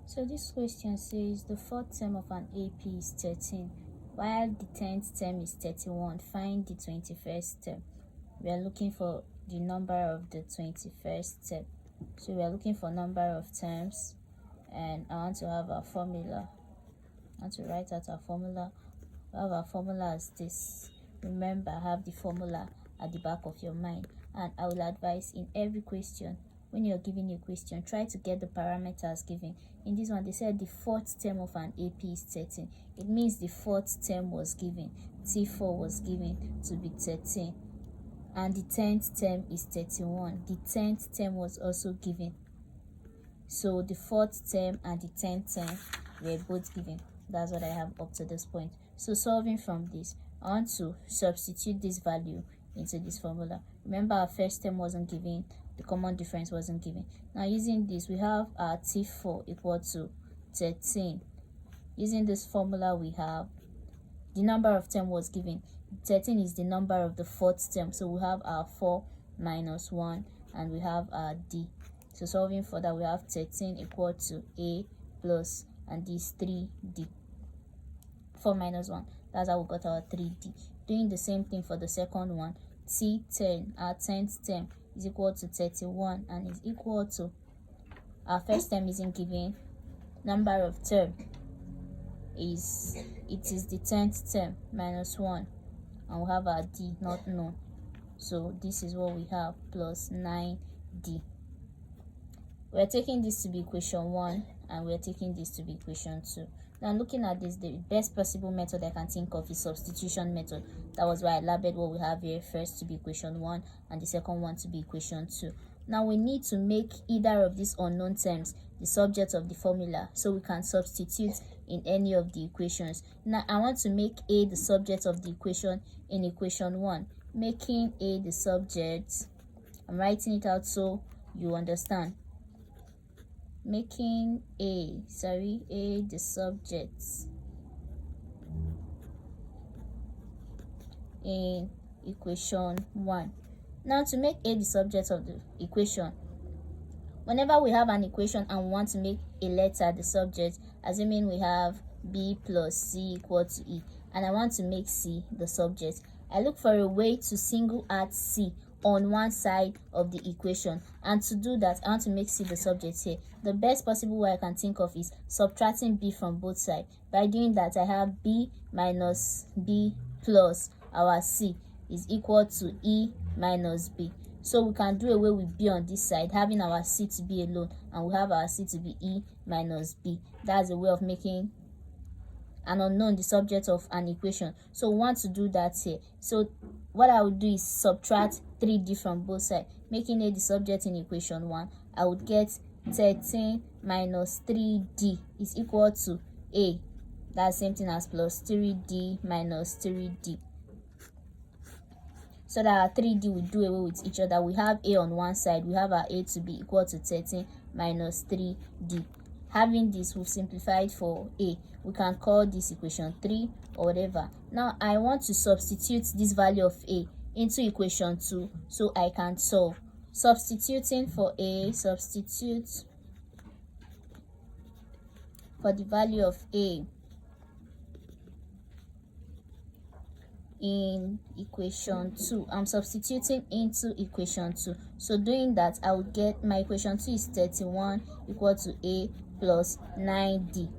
So this question says the fourth term of an AP is 13, while the 10th term is 31. Find the 21st term. We are looking for the number of the 21st term. So we are looking for number of terms, and I want to have a formula. I want to write out our formula. We have our formula as this. Remember, have the formula at the back of your mind, and I will advise in every question, when you're given a question, try to get the parameters given. In this one, they said the fourth term of an AP is 13. It means the fourth term was given. T4 was given to be 13. And the 10th term is 31. The 10th term was also given. So the fourth term and the 10th term were both given. That's what I have up to this point. So solving from this, I want to substitute this value into this formula. Remember, our first term wasn't given. The common difference wasn't given. Now using this, we have our T4 equal to 13. Using this formula, we have the number of term was given. 13 is the number of the fourth term. So we have our 4 minus 1, and we have our D. So solving for that, we have 13 equal to A plus, and this 3D. 4 minus 1. That's how we got our 3D. Doing the same thing for the second one. T10, our 10th term, is equal to 31 and is equal to, our first term isn't given. Number of term is, it is the 10th term minus 1, and we have our D not known. So this is what we have, plus 9D. We're taking this to be equation 1, and we're taking this to be equation 2. Now looking at this, the best possible method I can think of is substitution method. That was why I labeled what we have here first to be equation 1 and the second one to be equation 2. Now we need to make either of these unknown terms the subject of the formula, so we can substitute in any of the equations. Now I want to make A the subject of the equation in equation 1. Making A the subject, I'm writing it out so you understand. Making A the subject in equation 1. Now to make A the subject of the equation, whenever we have an equation and we want to make a letter the subject, assuming we have B plus C equal to E, and I want to make C the subject, I look for a way to single out C on one side of the equation, and to do that I want to make C the subject here. The best possible way I can think of is subtracting B from both sides. By doing that, I have B minus B plus our C is equal to E minus B. So we can do away with B on this side, having our C to be alone, and we have our C to be E minus B. That's a way of making an unknown the subject of an equation. So we want to do that here. So what I would do is subtract 3D from both sides, making A the subject in equation 1. I would get 13 minus 3D is equal to A. That's the same thing as plus 3D minus 3D. So that our 3D will do away with each other. We have A on one side, we have our A to be equal to 13 minus 3D. Having this, we've simplified for A. We can call this equation 3 or whatever. Now I want to substitute this value of A into equation 2 so I can solve. Substituting for A, substitute for the value of A in equation 2. I'm substituting into equation 2. So doing that, I will get my equation 2 is 31 equal to A plus 9D.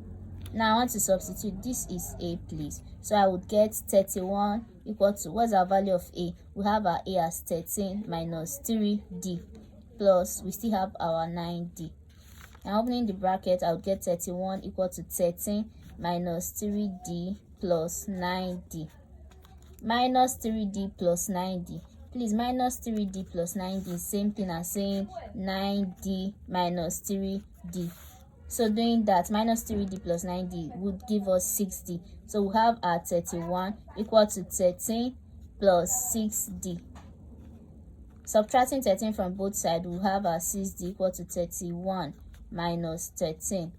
Now I want to substitute. This is A, please. So I would get 31 equal to, what's our value of A? We have our A as 13 minus 3D plus, we still have our 9D. Now opening the bracket, I would get 31 equal to 13 minus 3D plus 9D. Minus 3D plus 9D. Please, minus 3D plus 9D is same thing as saying 9D minus 3D. So doing that, minus 3D plus 9D would give us 6D. So we have our 31 equal to 13 plus 6D. Subtracting 13 from both sides, we have our 6D equal to 31 minus 13.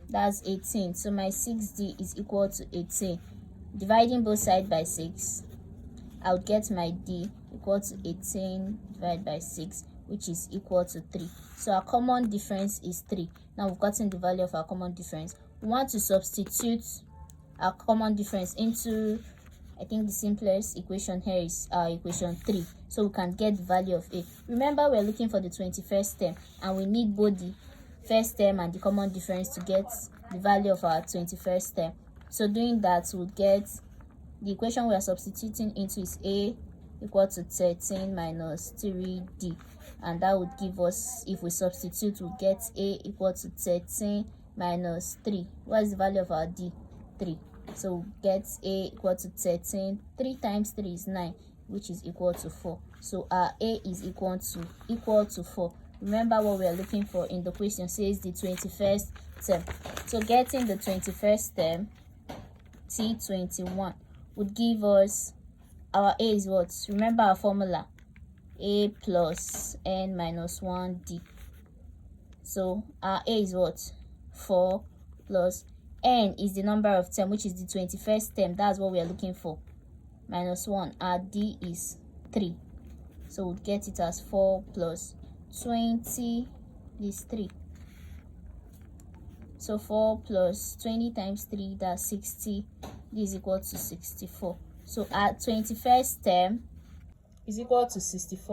That's 18. So my 6D is equal to 18. Dividing both sides by 6, I would get my D equal to 18 divided by 6, which is equal to 3. So our common difference is 3. Now we've gotten the value of our common difference. We want to substitute our common difference into, I think the simplest equation here is equation 3. So we can get the value of a. Remember, we're looking for the 21st term, and we need both the first term and the common difference to get the value of our 21st term. So doing that, we'll get the equation we are substituting into is a equal to 13 minus 3d, and that would give us, if we substitute, we'll get a equal to 13 minus 3. What is the value of our d? 3. So we'll get a equal to 13. 3 times 3 is 9, which is equal to 4. So our a is equal to 4. Remember, what we are looking for in the question says the 21st term. So getting the 21st term, T21, would give us, our a is what? Remember our formula, a plus n minus 1d. So our a is what? 4 plus n is the number of term, which is the 21st term. That's what we are looking for. Minus 1. Our d is 3. So we'll get it as 4 plus 20 is 3. So 4 plus 20 times 3, that's 60. This is equal to 64. So our 21st term is equal to 64.